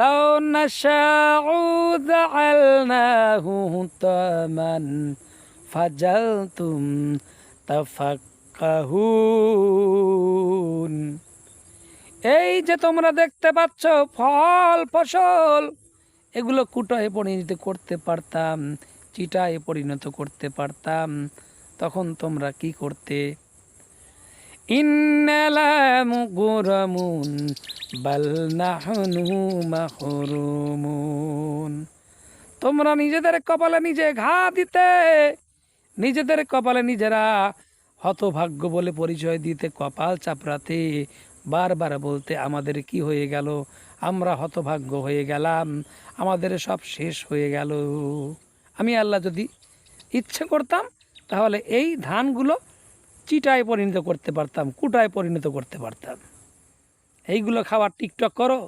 লাউ নাশাউ জাআলনাহু হুতামান ফাজালতুম তাফাক্কাহুন। এই যে তোমরা দেখতে পাচ্ছ ফল ফসল, এগুলো কুটায় পরিণত করতে পারতাম, চিটায় পরিণত করতে পারতাম, তখন তোমরা কি করতে? ইন্নালা মুগরামুন বাল নাহনু মাহরুমুন। তোমরা নিজেদের কপালে নিজে ঘা দিতে, নিজেদের কপালে নিজেরা হতভাগ্য বলে পরিচয় দিতে, কপাল চাপড়াতে, বারবার বলতে আমাদের কি হয়ে গেল, আমরা হতভাগ্য হয়ে গেলাম, আমাদের সব শেষ হয়ে গেল। আমি আল্লাহ যদি ইচ্ছে করতাম তাহলে এই ধানগুলো চিটায় পরিণত করতে পারতাম, কুটায় পরিণত করতে পারতাম। এইগুলো খাবার টিকটক করো।